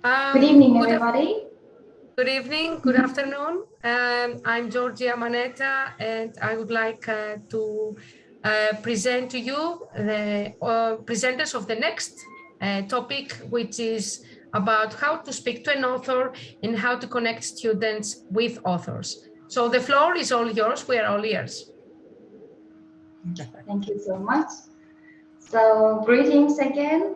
Good evening, Good, everybody. good evening, good afternoon. I'm Georgia Manetta, and I would like to present to you the presenters of the next topic, which is about how to speak to an author and how to connect students with authors. So the floor is all yours. We are all ears. Thank you so much. So, greetings again.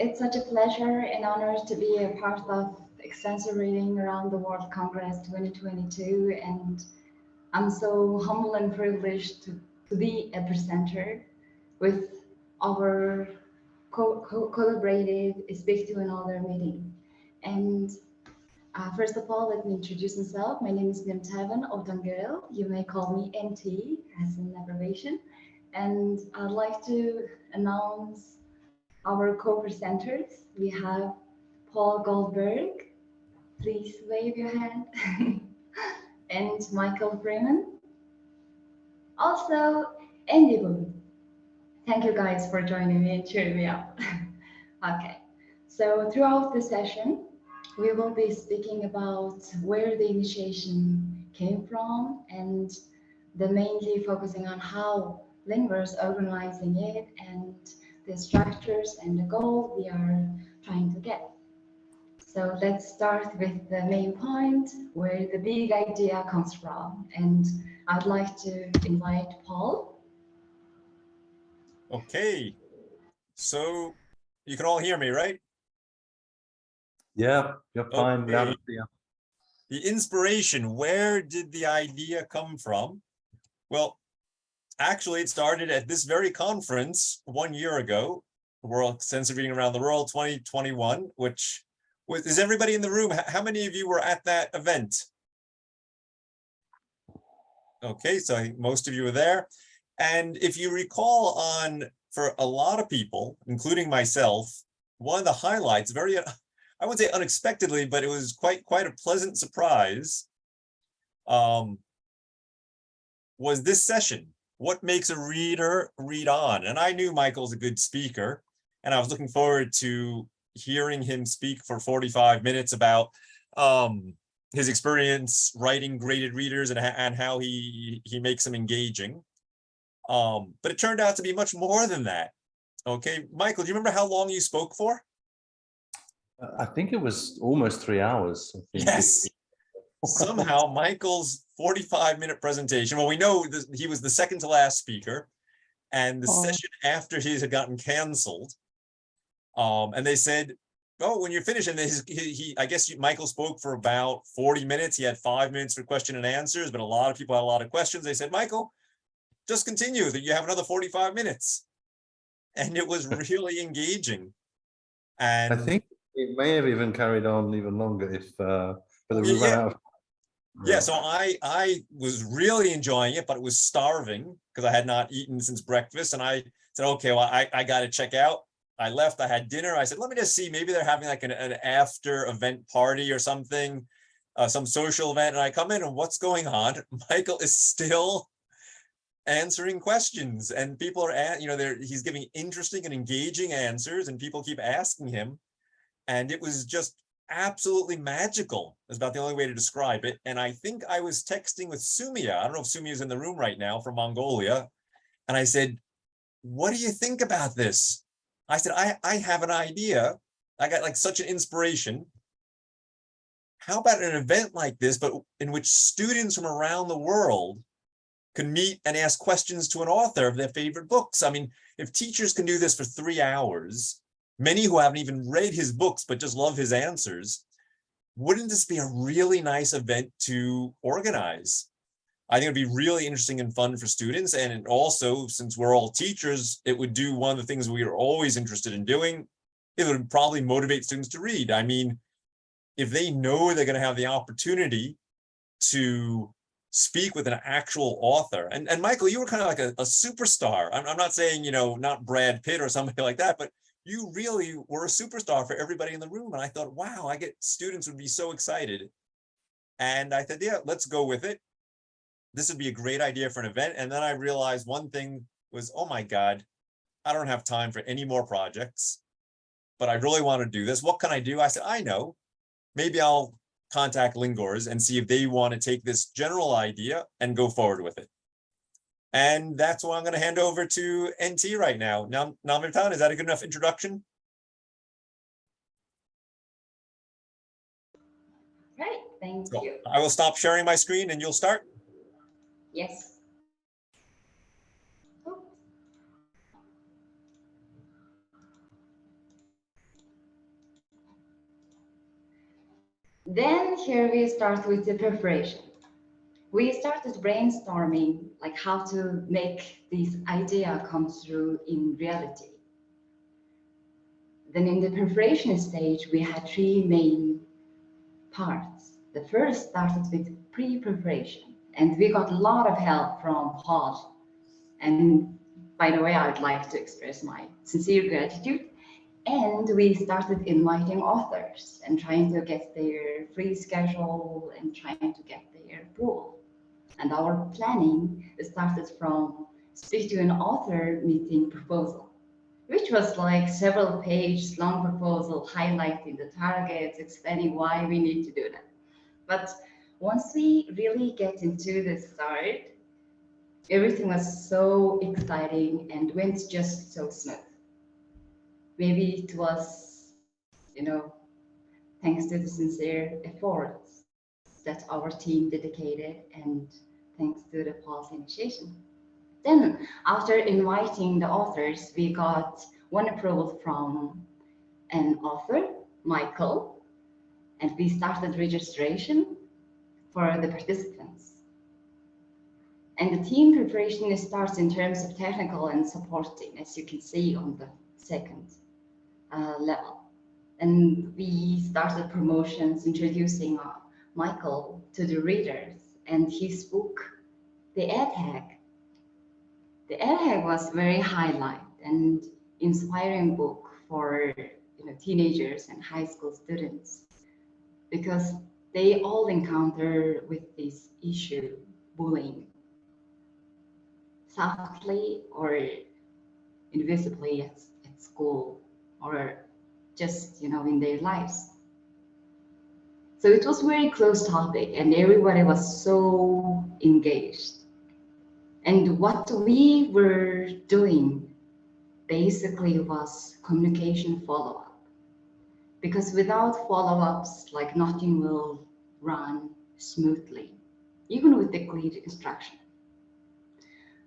It's such a pleasure and honor to be a part of Extensive Reading Around the World Congress 2022. And I'm so humble and privileged to be a presenter with our collaborative Speak to Another meeting. And first of all, let me introduce myself. My name is Nyamtaivan Odongerel. You may call me NT as an abbreviation. And I'd like to announce our co-presenters. We have Paul Goldberg. Please wave your hand. And Michael Freeman. Also, Andy Boon. Thank you guys for joining me and cheering me up. Okay, so throughout the session, we will be speaking about where the initiation came from and the mainly focusing on how linguists organizing it and the structures and the goal we are trying to get. So let's start with the main point where the big idea comes from. And I'd like to invite Paul. Okay, so you can all hear me, right? Yeah, you're fine. Okay. Loud and clear. The inspiration, where did the idea come from? Well, actually, it started at this very conference 1 year ago, World Extensive Reading Around the World 2021, which was, is everybody in the room? How many of you were at that event? Okay, so I think most of you were there. And if you recall for a lot of people, including myself, one of the highlights, I wouldn't say unexpectedly, but it was quite a pleasant surprise, was this session. What makes a reader read on? And I knew Michael's a good speaker, and I was looking forward to hearing him speak for 45 minutes about his experience writing graded readers and how he makes them engaging. But it turned out to be much more than that. Okay, Michael, do you remember how long you spoke for? I think it was almost 3 hours. I think. Yes. Somehow Michael's 45-minute presentation, well, we know he was the second to last speaker, and the session after his had gotten canceled, and they said, oh, when you're finished, and I guess Michael spoke for about 40 minutes. He had 5 minutes for question and answers, but a lot of people had a lot of questions. They said, Michael, just continue, that you have another 45 minutes. And it was really engaging. And I think it may have even carried on even longer if but we ran out of. Yeah, so I was really enjoying it, but it was starving because I had not eaten since breakfast. And I said, okay, well, I got to check out. I left, I had dinner. I said, let me just see, maybe they're having like an after event party or something, some social event. And I come in and what's going on? Michael is still answering questions, and people are, he's giving interesting and engaging answers, and people keep asking him. And it was just absolutely magical. That's about the only way to describe it. And I think I was texting with Sumia. I don't know if Sumia is in the room right now, from Mongolia. And I said, what do you think about this? I said, I have an idea. I got like such an inspiration. How about an event like this, but in which students from around the world can meet and ask questions to an author of their favorite books? I mean, if teachers can do this for 3 hours, many who haven't even read his books but just love his answers, wouldn't this be a really nice event to organize? I think it'd be really interesting and fun for students. And also, since we're all teachers, it would do one of the things we are always interested in doing. It would probably motivate students to read. I mean, if they know they're going to have the opportunity to speak with an actual author, and Michael, you were kind of like a superstar. I'm not saying, not Brad Pitt or somebody like that, but you really were a superstar for everybody in the room. And I thought, wow, students would be so excited. And I thought, yeah, let's go with it. This would be a great idea for an event. And then I realized one thing was, oh my God, I don't have time for any more projects. but I really want to do this. What can I do? I said, I know, maybe I'll contact Lingors and see if they want to take this general idea and go forward with it. And that's what I'm going to hand over to NT right now. Nyamtaivan, is that a good enough introduction? Right, thank So you. I will stop sharing my screen and you'll start. Yes. Oh. Then here we start with the preparation. We started brainstorming like how to make this idea come through in reality. Then in the preparation stage, we had three main parts. The first started with pre-preparation, and we got a lot of help from Paul. And by the way, I would like to express my sincere gratitude. And we started inviting authors and trying to get their free schedule and trying to get their approval. And our planning started from speak to an author meeting proposal, which was like several pages long proposal highlighting the targets, explaining why we need to do that. But once we really get into the start, everything was so exciting and went just so smooth. Maybe it was, thanks to the sincere efforts that our team dedicated and thanks to the Paul's initiation. Then, after inviting the authors, we got one approval from an author, Michael, and we started registration for the participants. And the team preparation starts in terms of technical and supporting, as you can see on the second level. And we started promotions, introducing Michael to the readers and his book, The Ad Hack. The Ad Hack was very highlight and inspiring book for teenagers and high school students, because they all encounter with this issue, bullying, softly or invisibly at school or just in their lives. So it was a very close topic and everybody was so engaged. And what we were doing basically was communication follow-up, because without follow-ups, like nothing will run smoothly, even with the clear instruction.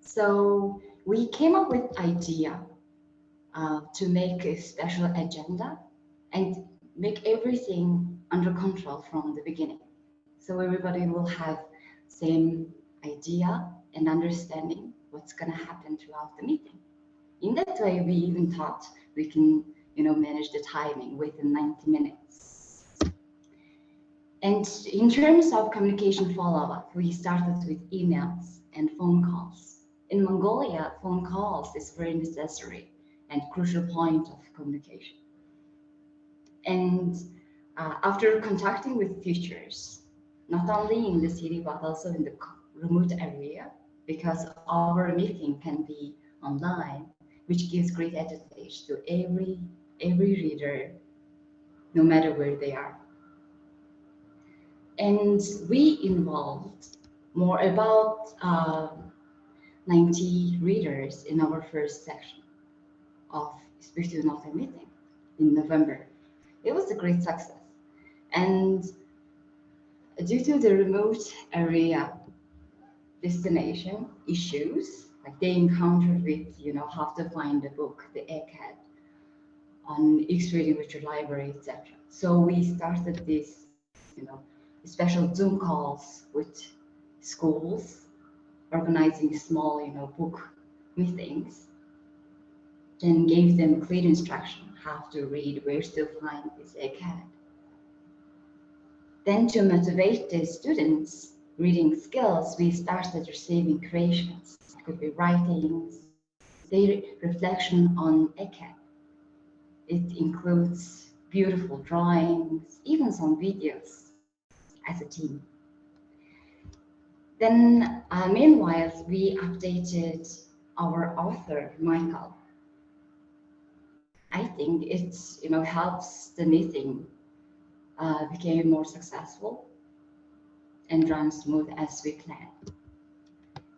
So we came up with idea to make a special agenda and make everything under control from the beginning. So everybody will have same idea and understanding what's going to happen throughout the meeting. In that way, we even thought we can, manage the timing within 90 minutes. And in terms of communication follow-up, we started with emails and phone calls. In Mongolia, phone calls is very necessary and crucial point of communication. And after contacting with teachers, not only in the city, but also in the remote area, because our meeting can be online, which gives great advantage to every reader, no matter where they are. And we involved more about 90 readers in our first section of Speak to an Author meeting in November. It was a great success. And due to the remote area destination issues, like they encountered with, how to find the book, the egghead, on X-Reading Virtual Library, etc. So we started this, special Zoom calls with schools, organizing small, book meetings, then gave them clear instruction how to read, where to find this egghead. Then to motivate the students' reading skills, we started receiving creations. It could be writings, their reflection on egghead. It includes beautiful drawings, even some videos as a team. Then, meanwhile, we updated our author, Michael. I think it's, helps the meeting became more successful and run smooth as we planned.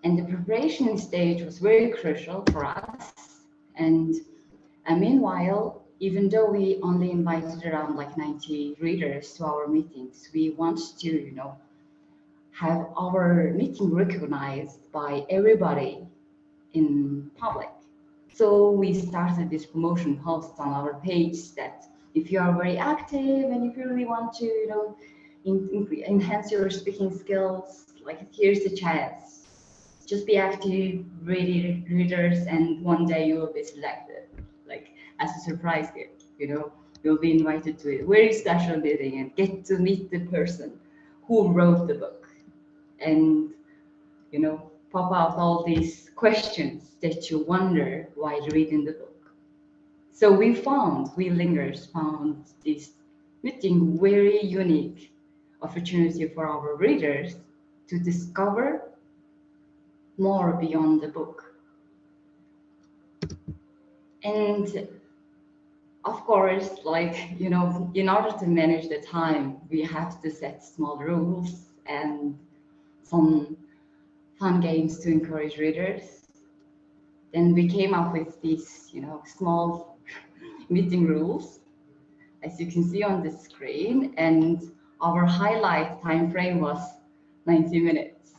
And the preparation stage was very crucial for us. And meanwhile, even though we only invited around like 90 readers to our meetings, we wanted to, have our meeting recognized by everybody in public. So we started this promotion post on our page that if you are very active and if you really want to, enhance your speaking skills, like here's the chance. Just be active, readers, and one day you will be selected, like as a surprise gift. You'll be invited to a very special meeting and get to meet the person who wrote the book, and pop out all these questions that you wonder while reading the book. So we lingers found this meeting very unique opportunity for our readers to discover more beyond the book. And of course, in order to manage the time, we have to set small rules and some fun games to encourage readers. Then we came up with these, small meeting rules, as you can see on the screen, and our highlight time frame was 90 minutes.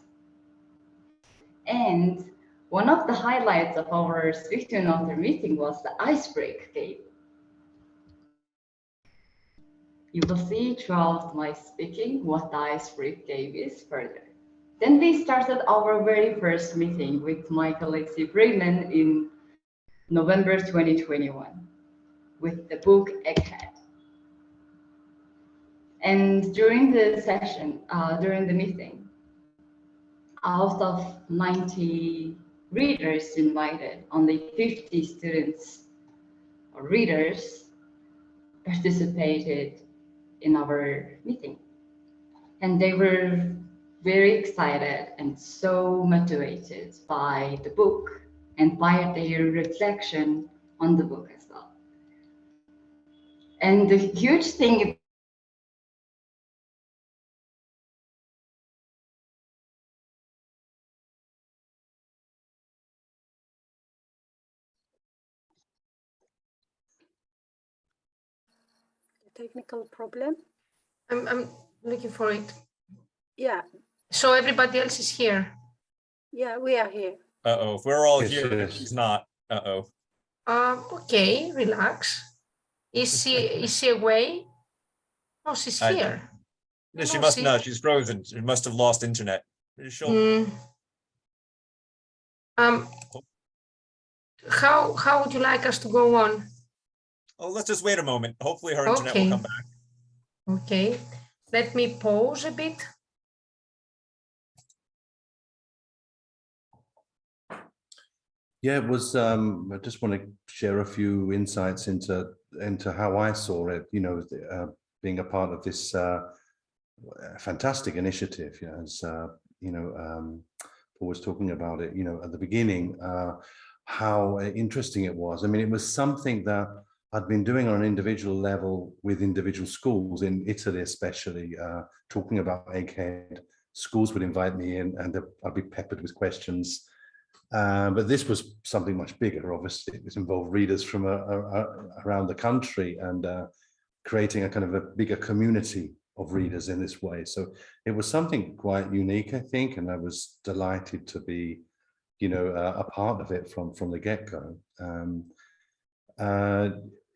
And one of the highlights of our Speak to an Author meeting was the icebreaker game. You will see throughout my speaking what the icebreaker game is further. Then we started our very first meeting with my colleague Lacey Freeman in November 2021 with the book Egghead. And during the session, during the meeting, out of 90 readers invited, only 50 students or readers participated in our meeting. And they were very excited and so motivated by the book and by their reflection on the book as well. And the huge thing Technical problem. I'm looking for it. Yeah. So everybody else is here. Yeah, we are here. Uh-oh, if we're all Yes, here, yes. she's not. Uh-oh. Okay, relax. Is she away? Oh, she's here. No, she No, must not. She's frozen. She must have lost internet. She'll- How would you like us to go on? Oh, let's just wait a moment. Hopefully her internet will come back. Okay, let me pause a bit. Yeah, it was. I just want to share a few insights into how I saw it. Being a part of this fantastic initiative. As Paul was talking about it. At the beginning, how interesting it was. I mean, it was something that I'd been doing on an individual level with individual schools in Italy, especially talking about Egghead. Schools would invite me in, and I'd be peppered with questions. But this was something much bigger. Obviously, it involved readers from around the country and creating a kind of a bigger community of readers in this way. So it was something quite unique, I think, and I was delighted to be, a part of it from the get-go.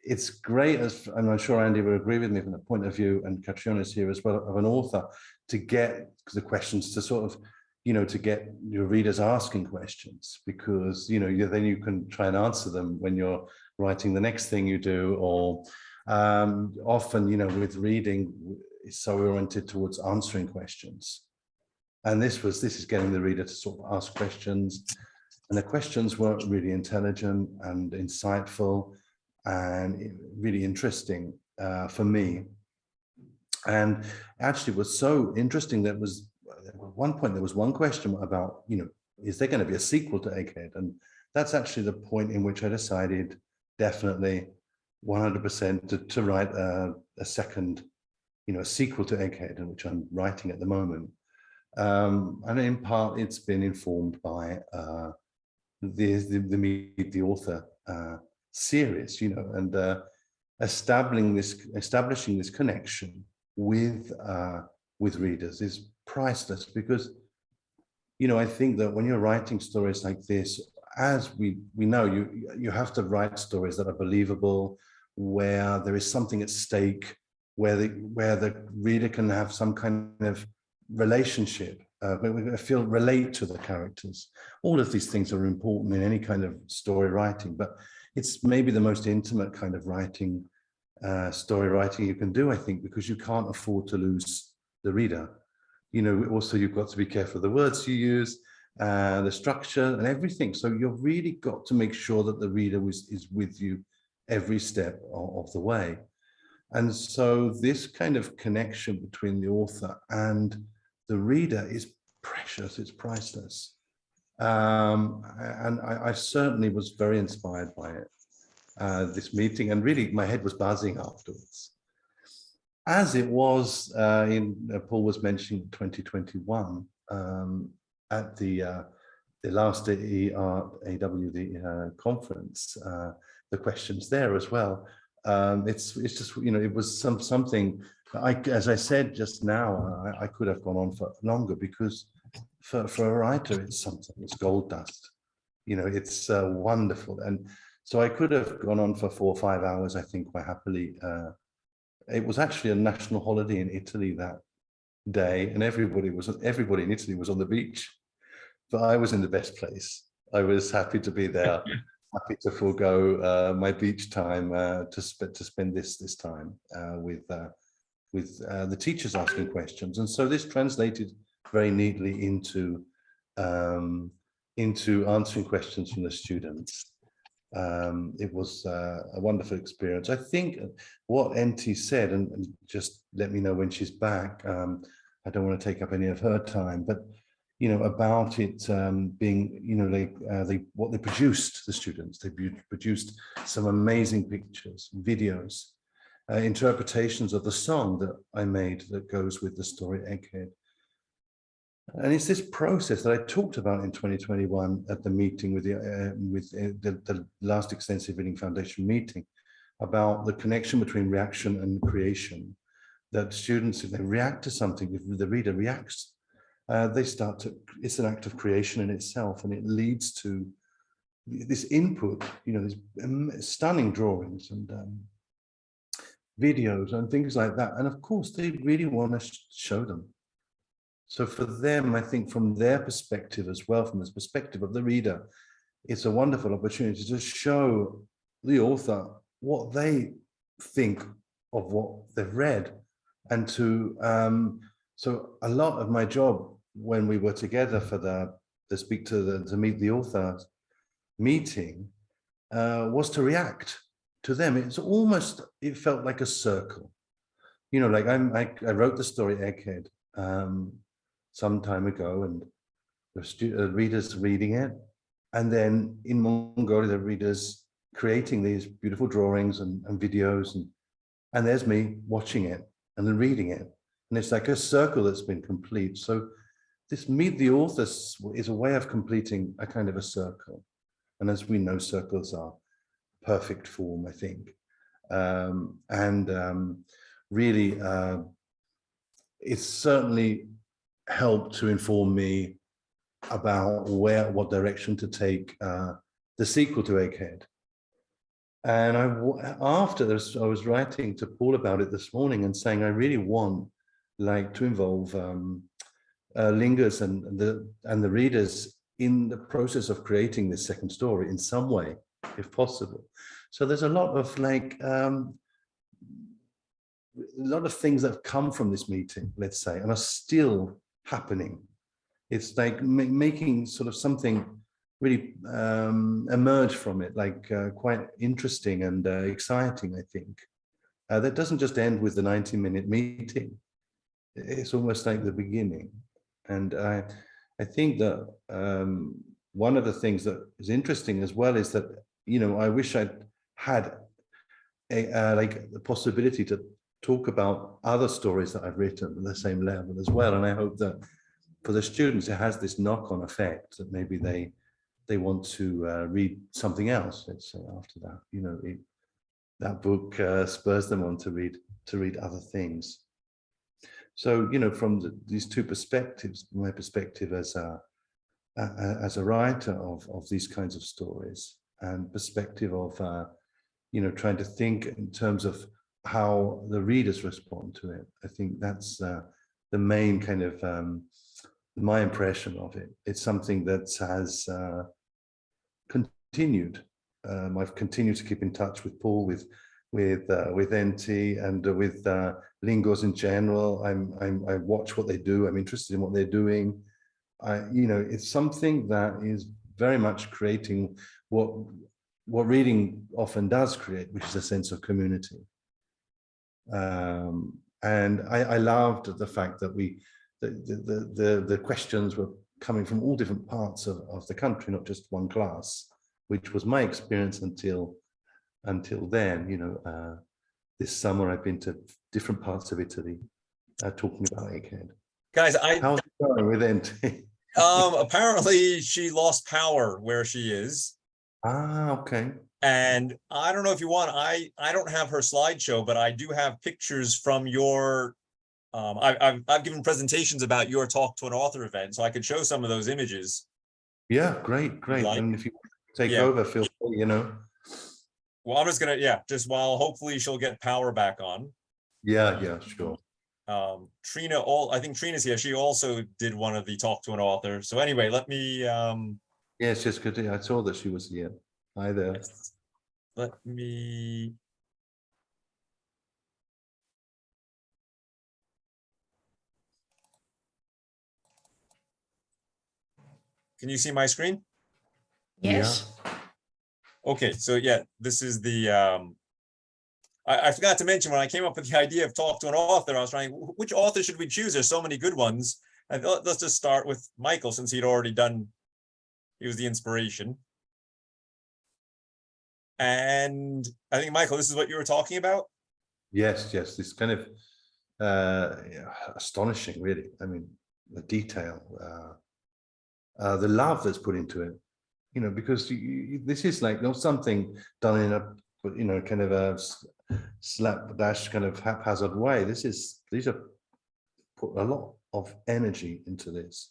It's great, and I'm sure Andy will agree with me from the point of view, and Catriona is here as well, of an author, to get the questions to sort of, to get your readers asking questions, because, then you can try and answer them when you're writing the next thing you do, or often, with reading, it's so oriented towards answering questions. And this is getting the reader to sort of ask questions, and the questions were really intelligent and insightful and really interesting for me. And actually it was so interesting that at one point there was one question about, is there going to be a sequel to Egghead? And that's actually the point in which I decided definitely 100% to write a second, a sequel to Egghead, which I'm writing at the moment. And in part, it's been informed by the Meet the Author series, and establishing this connection with readers is priceless, because I think that when you're writing stories like this, as we know, you have to write stories that are believable, where there is something at stake, where the reader can have some kind of relationship, relate to the characters. All of these things are important in any kind of story writing, but it's maybe the most intimate kind of writing, story writing you can do, I think, because you can't afford to lose the reader. Also you've got to be careful of the words you use, the structure and everything. So you've really got to make sure that the reader is with you every step of the way. And so this kind of connection between the author and the reader is precious, it's priceless. And I certainly was very inspired by it, this meeting, and really my head was buzzing afterwards. As it was Paul was mentioning 2021, at the last AWD conference, the questions there as well. It's just, it was something, as I said just now, I could have gone on for longer, because for a writer, it's something, it's gold dust. It's wonderful. And so I could have gone on for 4 or 5 hours, I think, quite happily. It was actually a national holiday in Italy that day, and everybody in Italy was on the beach, but I was in the best place. I was happy to be there, happy to forego my beach time to spend this time with the teachers asking questions. And so this translated very neatly into answering questions from the students. It was a wonderful experience. I think what NT said, and just let me know when she's back, I don't want to take up any of her time, but about it being, what they produced, the students, they produced some amazing pictures, videos, interpretations of the song that I made that goes with the story Egghead. And it's this process that I talked about in 2021 at the meeting with the last Extensive Reading Foundation meeting, about the connection between reaction and creation. That students, if they react to something, if the reader reacts, they start to, it's an act of creation in itself, and it leads to this input, these stunning drawings and videos and things like that. And of course, they really want to show them. So for them, I think from their perspective as well, from the perspective of the reader, it's a wonderful opportunity to show the author what they think of what they've read. And to, so a lot of my job when we were together for the Meet the Author meeting was to react to them. It's almost, it felt like a circle. Like I wrote the story Egghead some time ago, and the readers reading it, and then in Mongolia the readers creating these beautiful drawings and videos, and there's me watching it and then reading it, and it's like a circle that's been complete. So this Meet the Author is a way of completing a kind of a circle, and as we know, circles are perfect form, I think, really it's certainly helped to inform me about what direction to take the sequel to Egghead. And after this, I was writing to Paul about it this morning and saying I really want to involve Lingers and the readers in the process of creating this second story in some way, if possible. So there's a lot of things that have come from this meeting, let's say, and are still happening. It's like making sort of something really emerge from it, quite interesting and exciting, I think. That doesn't just end with the 90-minute meeting. It's almost like the beginning. And I think that one of the things that is interesting as well is that, I wish I'd had like the possibility to talk about other stories that I've written at the same level as well. And I hope that for the students, it has this knock-on effect that maybe they want to read something else, let's say, after that. You know, that book spurs them on to read other things. So, you know, from these two perspectives, my perspective as a writer of these kinds of stories, and perspective of you know, trying to think in terms of how the readers respond to it. I think that's the main kind of my impression of it. It's something that has continued. I've continued to keep in touch with Paul, with NT, and with Lingos in general. I watch what they do. I'm interested in what they're doing. You know, it's something that is very much creating what reading often does create, which is a sense of community. And I loved the fact that the questions were coming from all different parts of the country, not just one class, which was my experience until then. You know, this summer I've been to different parts of Italy talking about egghead. Guys, How's it going with NT? apparently she lost power where she is. Okay. And I don't know if you want, I don't have her slideshow, but I do have pictures from your, I've given presentations about your Talk to an Author event, so I could show some of those images. Yeah, great. Like, And if you take over, feel free, you know. Well, I'm just gonna, just while hopefully she'll get power back on. Yeah, sure. Trina, I think Trina's here. She also did one of the Talk to an Author. So anyway, let me, Yeah, it's just good. I saw that she was here. Hi there. yes. Let me. Can you see my screen? Yes. Okay, so yeah, this is the, I forgot to mention when I came up with the idea of Talk to an Author, I was trying, which author should we choose? There's so many good ones. I thought, let's just start with Michael, since he'd already done, he was the inspiration. And I think, Michael, this is what you were talking about? Yes, this kind of astonishing, really. I mean, the detail, the love that's put into it, you know, because this is like not something done in a, you know, kind of a slapdash kind of haphazard way. These are put a lot of energy into this.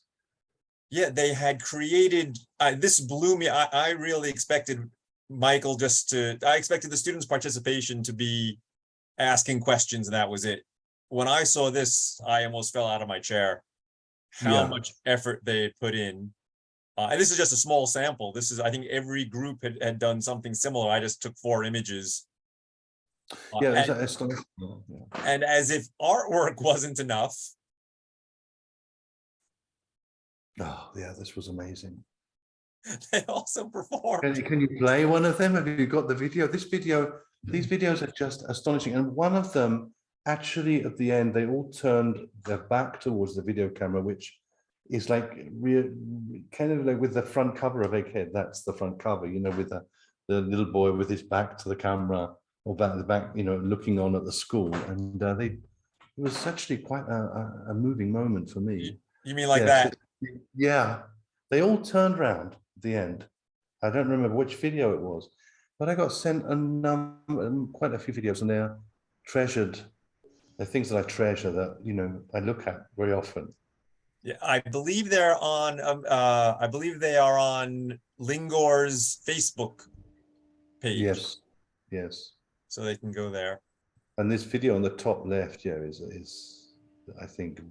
Yeah, they had created, this blew me. I really expected Michael I expected the students' participation to be asking questions and that was it. When I saw this, I almost fell out of my chair. How much effort they had put in. And this is just a small sample. This is, I think every group had done something similar. I just took 4 images. And as if artwork wasn't enough. Oh yeah, this was amazing. They also performed. Can you play one of them? Have you got the video? These videos are just astonishing. And one of them, actually, at the end, they all turned their back towards the video camera, which is like kind of like with the front cover of Egghead. That's the front cover, you know, with the little boy with his back to the camera, or back, you know, looking on at the school. And it was actually quite a moving moment for me. You mean like that? Yeah, they all turned around at the end. I don't remember which video it was, but I got sent quite a few videos, and they're treasured. They're things that I treasure, that, you know, I look at very often. Yeah, I believe they're on. I believe they are on Lingor's Facebook page. Yes. So they can go there. And this video on the top left, is I think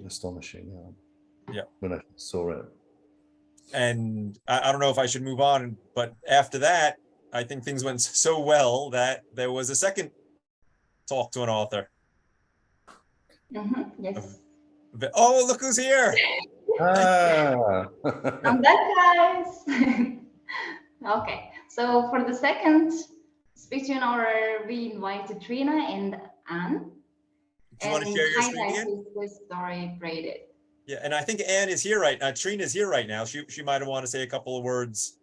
astonishing. Yeah. When I saw it. And I don't know if I should move on, but after that, I think things went so well that there was a second Talk to an Author. Yes. Oh, look who's here. I'm back, guys. Okay, so for the second speech in order, we invited Trina and Anne. Do you want to share your screen again? This story graded. Yeah, and I think Anne is here right now. Trina's here right now. She might want to say a couple of words.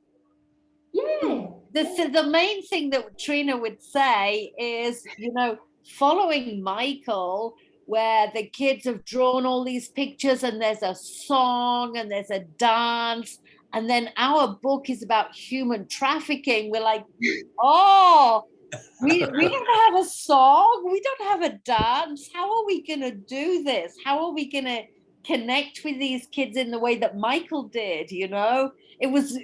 Yay! the main thing that Trina would say is, you know, following Michael, where the kids have drawn all these pictures and there's a song and there's a dance, and then our book is about human trafficking. We're like, oh, we don't have a song, we don't have a dance. How are we going to do this? How are we going to connect with these kids in the way that Michael did? You know, it was,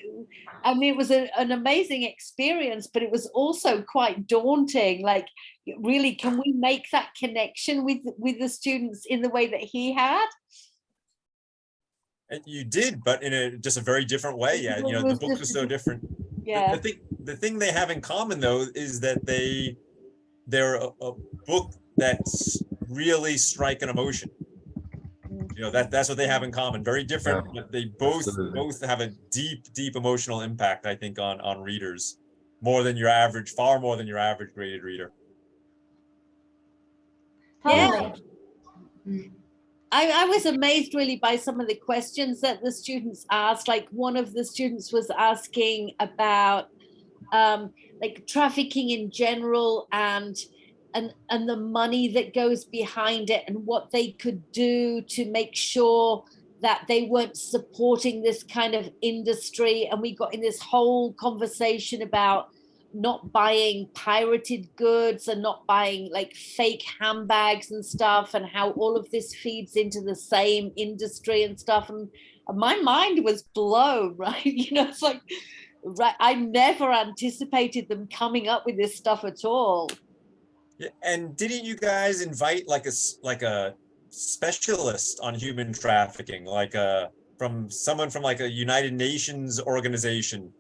I mean, it was an amazing experience, but it was also quite daunting. Like, really, can we make that connection with the students in the way that he had? And you did, but in just a very different way. Yeah, you know, the book was so different. Yeah. The thing they have in common though is that they're a book that's really strike an emotion. You know, that's what they have in common. Very different, but they both have a deep emotional impact, I think, on readers, far more than your average graded reader. Yeah. I was amazed really by some of the questions that the students asked. Like, one of the students was asking about like trafficking in general and the money that goes behind it, and what they could do to make sure that they weren't supporting this kind of industry. And we got in this whole conversation about not buying pirated goods and not buying like fake handbags and stuff, and how all of this feeds into the same industry and stuff. And my mind was blown, right? You know, it's like, right, I never anticipated them coming up with this stuff at all. Yeah, and didn't you guys invite like a specialist on human trafficking, like from someone from like a United Nations organization?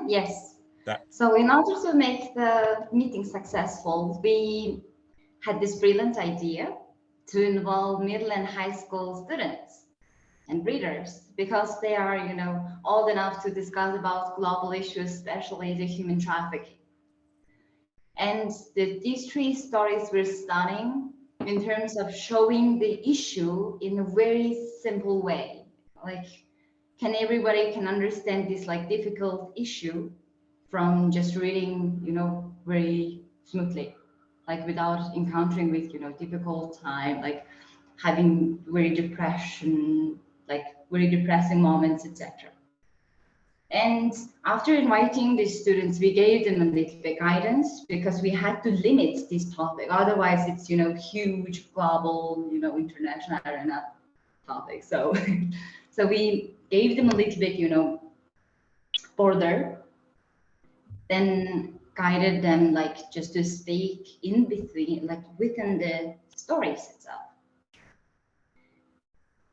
Yes. So in order to make the meeting successful, we had this brilliant idea to involve middle and high school students and readers, because they are, you know, old enough to discuss about global issues, especially the human trafficking. And these 3 stories were stunning in terms of showing the issue in a very simple way. Like, everybody can understand this like difficult issue from just reading, you know, very smoothly, like without encountering with, you know, difficult time, like having very depression, like very depressing moments, etc. And after inviting the students, we gave them a little bit guidance, because we had to limit this topic. Otherwise, it's, you know, huge global, you know, international arena topic. So, so we gave them a little bit, you know, border, then guided them like just to speak in between, like within the stories itself.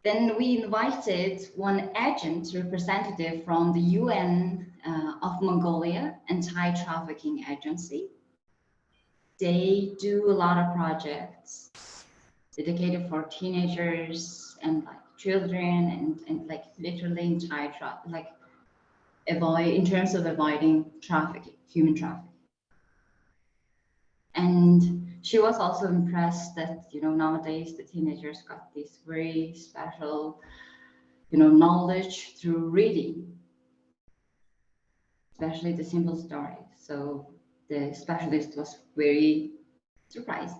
Then we invited one agent representative from the UN of Mongolia, anti-trafficking agency. They do a lot of projects dedicated for teenagers and like children, and like literally in terms of avoiding trafficking, human trafficking. And she was also impressed that, you know, nowadays the teenagers got this very special, you know, knowledge through reading, especially the simple stories. So the specialist was very surprised.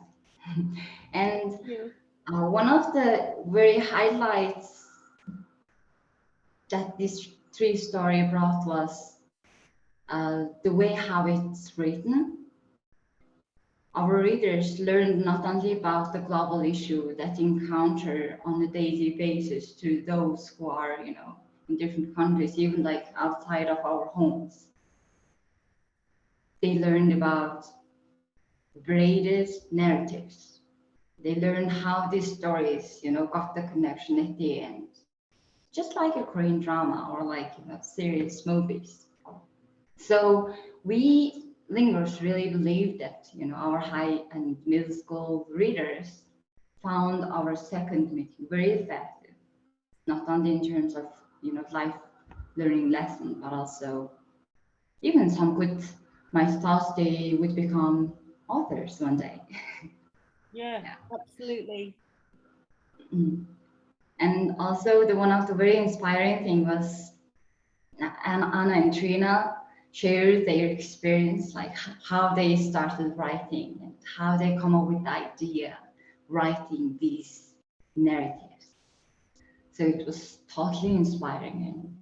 And one of the very highlights that this 3 story brought was the way how it's written. Our readers learned not only about the global issue that encounter on a daily basis to those who are, you know, in different countries, even like outside of our homes. They learned about braided narratives. They learned how these stories, you know, got the connection at the end, just like a Korean drama or like, you know, serious movies. So we Lingers really believe that, you know, our high and middle school readers found our second meeting very effective, not only in terms of, you know, life learning lesson, but also even some might thought they would become authors one day. Yeah, absolutely. And also one of the very inspiring thing was Anna and Trina, share their experience, like how they started writing and how they come up with the idea writing these narratives. So it was totally inspiring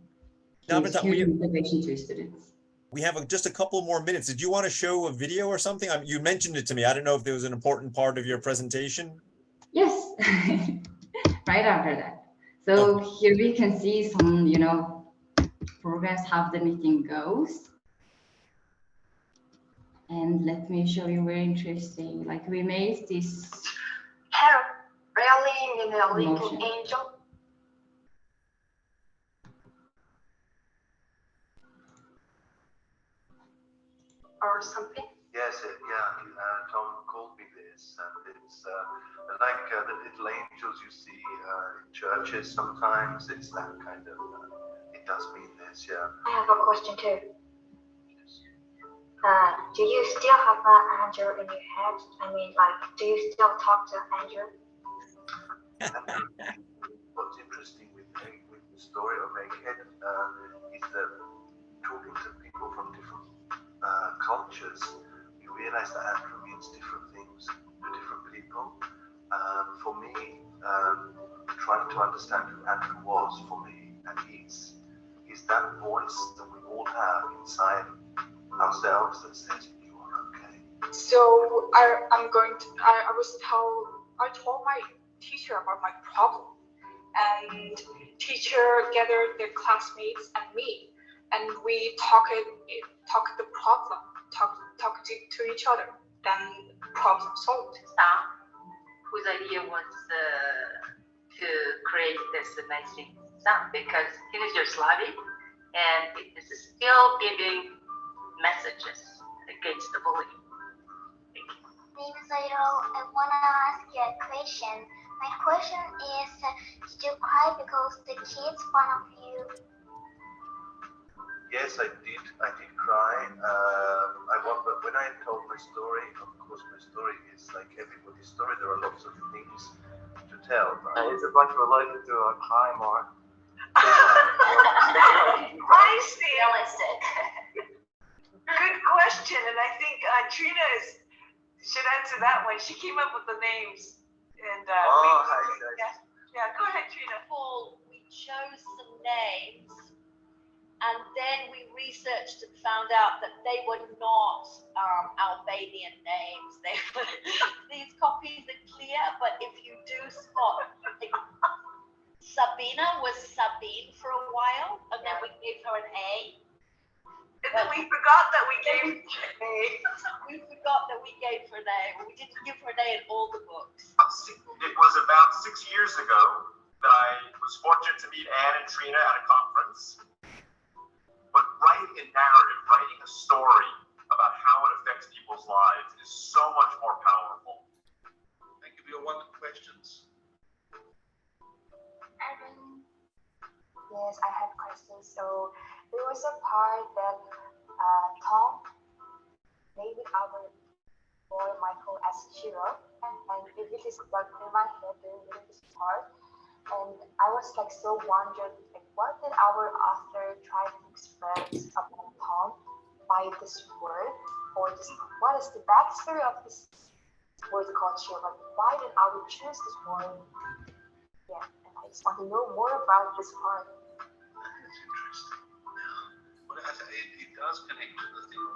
and gives Nyamtaivan, huge motivation to students. we have just a couple more minutes. Did you want to show a video or something? You mentioned it to me. I don't know if there was an important part of your presentation. Yes, right after that. So here we can see some, progress, how the meeting goes. And let me show you very interesting, like we made this. Help, really in a little Motion. angel. Or something. Yes, Tom called me this, and it's like the little angels you see in churches sometimes. It's that kind of, it does mean this, yeah. I have a question too. Do you still have an angel in your head? I mean, like, do you still talk to angel? What's interesting with the story of Egghead is that talking to people from different cultures, you realize that Andrew means different things to different people. For me, trying to understand who Andrew was for me and is that voice that we all have inside ourselves that says you are okay. So I told my teacher about my problem, and teacher gathered the classmates and me, and we talked the problem, talk to each other, then problem solved. Sam, whose idea was to create this amazing sound, because he is your Slavic and this is still giving messages against the bullying. Thank you. Name is Airo. I want to ask you a question. My question is, did you cry because the kids fun of you? Yes, I did cry. But when I told my story, of course, my story is like everybody's story. There are lots of things to tell. Is it like related to a crime or? I see. Realistic. Good question, and I think Trina should answer that one. She came up with the names, and yeah. Go ahead, Trina. We chose some names, and then we researched and found out that they were not Albanian names. They were, these copies are clear, but if you do spot, like, Sabina was Sabine for a while, and then we gave her an A. And then we forgot that we gave A. We forgot that we gave her an A. We didn't give her an A in all the books. It was about 6 years ago that I was fortunate to meet Anne and Trina at a conference. But writing a narrative, writing a story about how it affects people's lives is so much more powerful. Thank you for your wonderful questions. Yes, I have questions. So there was a part that Tom made with our boy Michael as hero, and it really stuck in my head during this part. And I was like so wondered, like, what did our author try to express about Tom by this word, or this, what is the backstory of this word called hero? Like, why did our choose this word? Yeah, and I just want to know more about this part. That's interesting. Well, it does connect to the thing of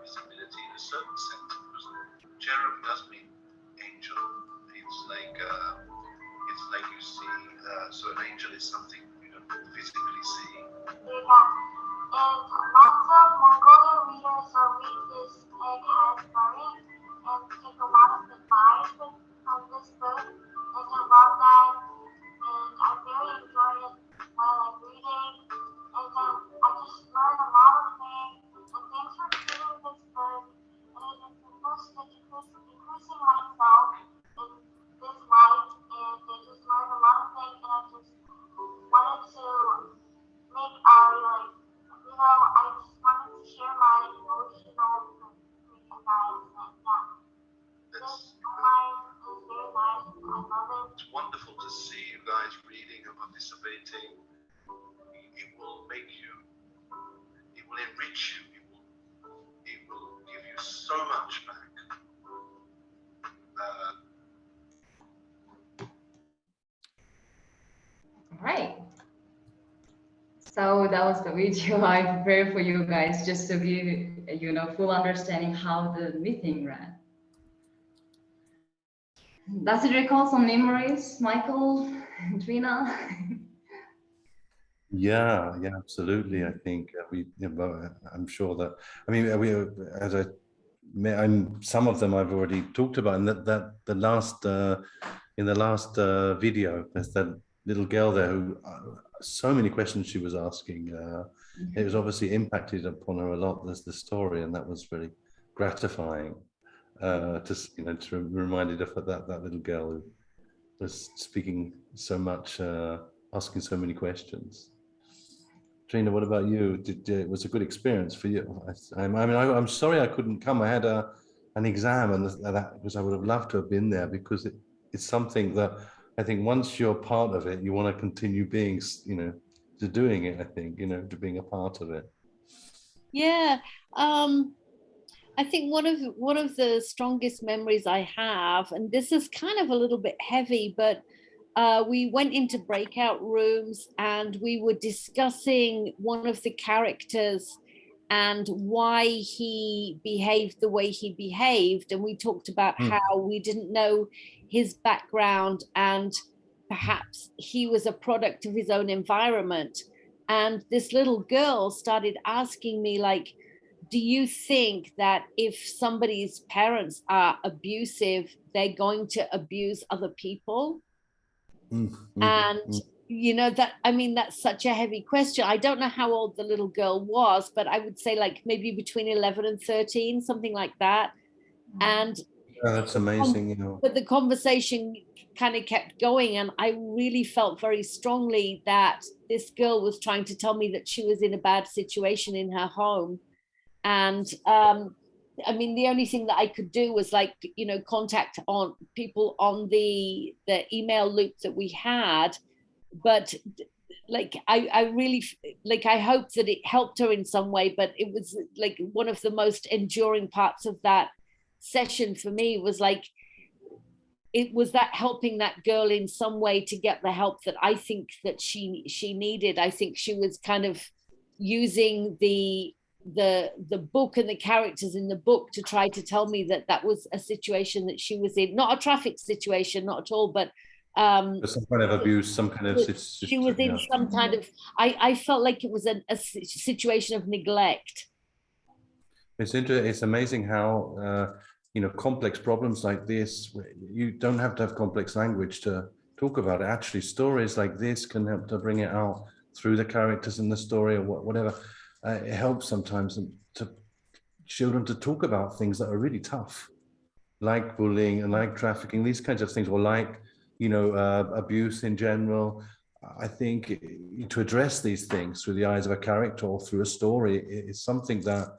visibility in a certain sense, because cherub does mean angel. It's like you see, so an angel is something you don't physically see. Yeah, and lots of Mongolian readers read this Egghead story and take a lot of advice from this book, and I love that, and I very enjoy it while I'm reading, and I just learn a lot of things, and thanks for reading this book, and it is increasing myself in this life, and I just learned a lot of things, and I just wanted to make I just wanted to share my emotional with you guys, and yeah, this line is very nice, I love it. It's wonderful to see you guys reading and participating. It will make you, it will enrich you, it much back. All right. So that was the video I prepared for you guys, just to give full understanding how the meeting ran. Does it recall some memories, Michael, Trina? Yeah, absolutely. I think I'm sure that, I mean, some of them I've already talked about, and that the last in the last video, there's that little girl there who so many questions she was asking. It was obviously impacted upon her a lot. There's the story, and that was very gratifying. To reminded of that little girl who was speaking so much, asking so many questions. Trina, what about you? It was a good experience for you? I'm sorry I couldn't come. I had an exam, and that because I would have loved to have been there, because it's something that I think once you're part of it, you want to continue being, to doing it. I think, to being a part of it. Yeah. I think one of the strongest memories I have, and this is kind of a little bit heavy, but we went into breakout rooms and we were discussing one of the characters and why he behaved the way he behaved. And we talked about how we didn't know his background, and perhaps he was a product of his own environment. And this little girl started asking me, like, do you think that if somebody's parents are abusive, they're going to abuse other people? And that's such a heavy question. I don't know how old the little girl was, but I would say like maybe between 11 and 13, something like that. And that's amazing. But the conversation kind of kept going, and I really felt very strongly that this girl was trying to tell me that she was in a bad situation in her home. And the only thing that I could do was contact on people on the email loop that we had. But I really I hope that it helped her in some way. But it was like one of the most enduring parts of that session for me was it was that helping that girl in some way to get the help that I think that she needed. I think she was kind of using the book and the characters in the book to try to tell me that was a situation that she was in, not a traffic situation, not at all, but some kind of abuse, some kind of situation. She was in some kind of, I felt like it was a situation of neglect. It's interesting. It's amazing how complex problems like this, you don't have to have complex language to talk about it. Actually, stories like this can help to bring it out through the characters in the story or whatever. It helps sometimes to children to talk about things that are really tough, like bullying and like trafficking, these kinds of things, or like, abuse in general. I think to address these things through the eyes of a character or through a story is something that,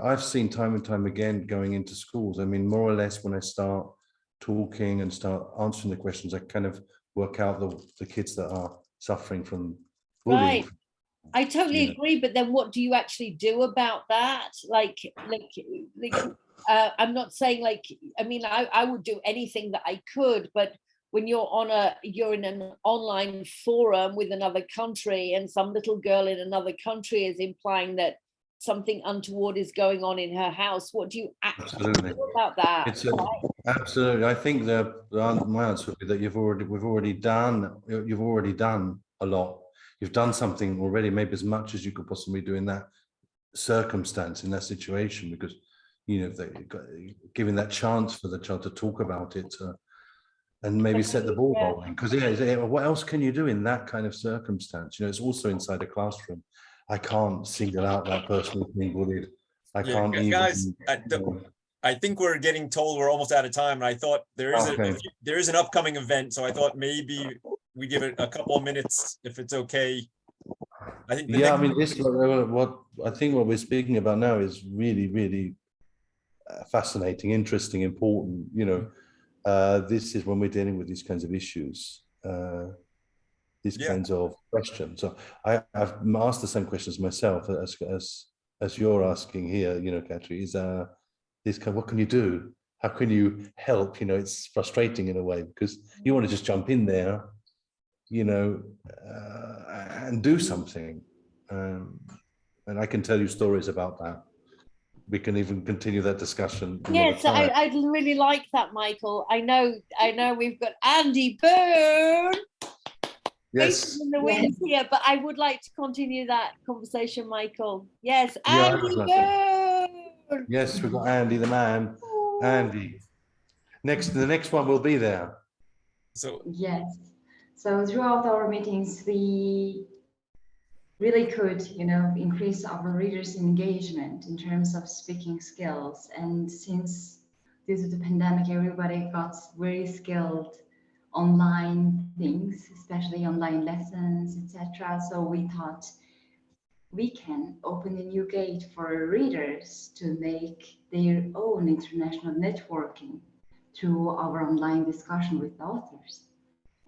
I've seen time and time again going into schools. I mean, more or less when I start talking and start answering the questions, I kind of work out the kids that are suffering from bullying. Right. I totally agree, but then what do you actually do about that? I'm not saying I would do anything that I could, but when you're in an online forum with another country and some little girl in another country is implying that something untoward is going on in her house, what do you actually do about that? Absolutely. I think my answer would be that you've already done a lot. You've done something already, maybe as much as you could possibly do in that circumstance, in that situation, because giving that chance for the child to talk about it and maybe set the ball rolling. Because what else can you do in that kind of circumstance? It's also inside a classroom. I can't single out that person who's being bullied. I can't even. Guys, I think we're getting told we're almost out of time, and I thought there is an upcoming event, so I thought maybe we give it a couple of minutes if it's okay. I think. What we're speaking about now is really, really fascinating, interesting, important. This is when we're dealing with these kinds of issues, these kinds of questions. So I've asked the same questions myself as you're asking here. Katri, is this kind of, what can you do? How can you help? You know, it's frustrating in a way because you want to just jump in there, you know, and do something. And I can tell you stories about that. We can even continue that discussion another Yes, time. I'd really like that, Michael. I know we've got Andy Boon. Yes. In the wings here, but I would like to continue that conversation, Michael. Yes, Yeah, Andy Boon. yes, we've got Andy the man. Andy. The next one will be there. So yes. So throughout our meetings, we really could, you know, increase our readers' engagement in terms of speaking skills. And since due to the pandemic, everybody got very skilled online things, especially online lessons, etc. So we thought we can open a new gate for readers to make their own international networking through our online discussion with authors.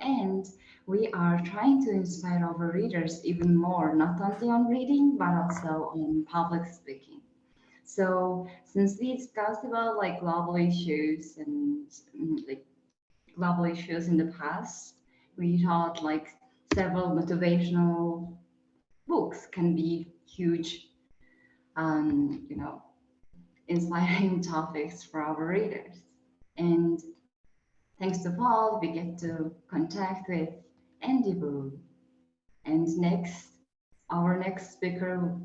And we are trying to inspire our readers even more, not only on reading, but also on public speaking. So since we discussed about like global issues and like global issues in the past, we thought like several motivational books can be huge, you know, inspiring topics for our readers. And thanks to Paul, we get to contact with Andy Boon. And our next speaker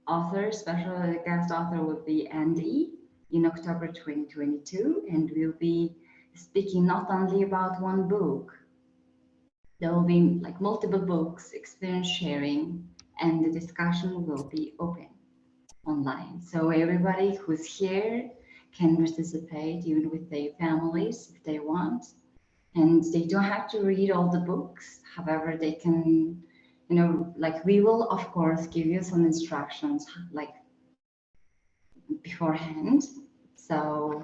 author, special guest author, will be Andy in October 2022, and we'll be speaking not only about one book. There will be like multiple books, experience sharing, and the discussion will be open online. So everybody who's here can participate, even with their families if they want. And they don't have to read all the books. However, they can, you know, like we will, of course, give you some instructions like beforehand. So,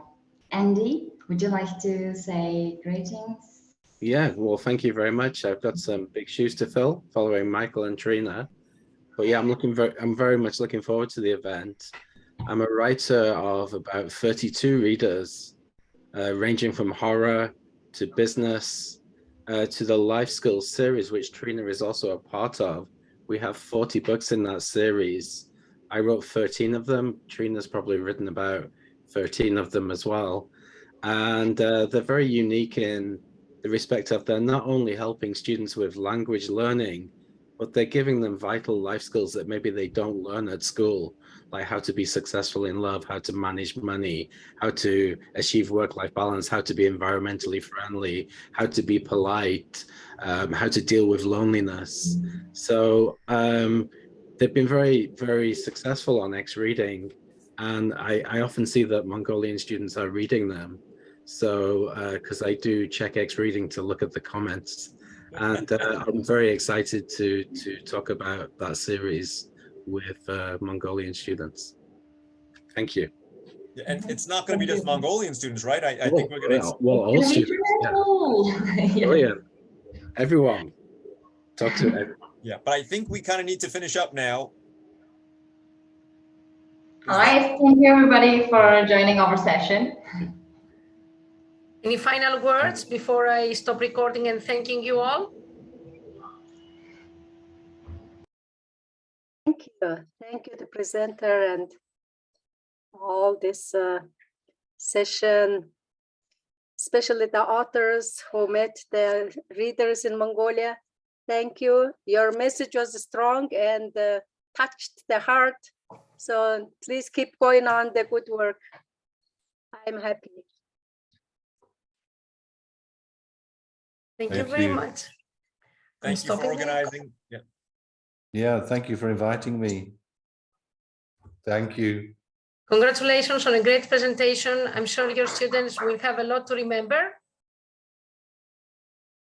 Andy, would you like to say greetings? Yeah, well, thank you very much. I've got some big shoes to fill following Michael and Trina. But yeah, I'm very much looking forward to the event. I'm a writer of about 32 readers, ranging from horror to business, to the life skills series, which Trina is also a part of. We have 40 books in that series. I wrote 13 of them. Trina's probably written about 13 of them as well. And they're very unique in the respect of they're not only helping students with language learning, but they're giving them vital life skills that maybe they don't learn at school, like how to be successful in love, how to manage money, how to achieve work-life balance, how to be environmentally friendly, how to be polite, how to deal with loneliness. So they've been very, very successful on X Reading. And I often see that Mongolian students are reading them. So, because I do check X Reading to look at the comments. And I'm very excited to talk about that series with Mongolian students. Thank you. Yeah, and it's not going to be just Mongolian students, right? I think we're going to. Well, all students. Yeah. Brilliant. Everyone. Talk to everyone. Yeah, but I think we kind of need to finish up now. All right, thank you everybody for joining our session. Any final words before I stop recording and thanking you all? Thank you. Thank you, the presenter, and all this session, especially the authors who met the readers in Mongolia. Thank you. Your message was strong and touched the heart. So please keep going on the good work. I'm happy. Thank you very much. Thank you for organizing. Yeah. Yeah, thank you for inviting me. Thank you. Congratulations on a great presentation. I'm sure your students will have a lot to remember.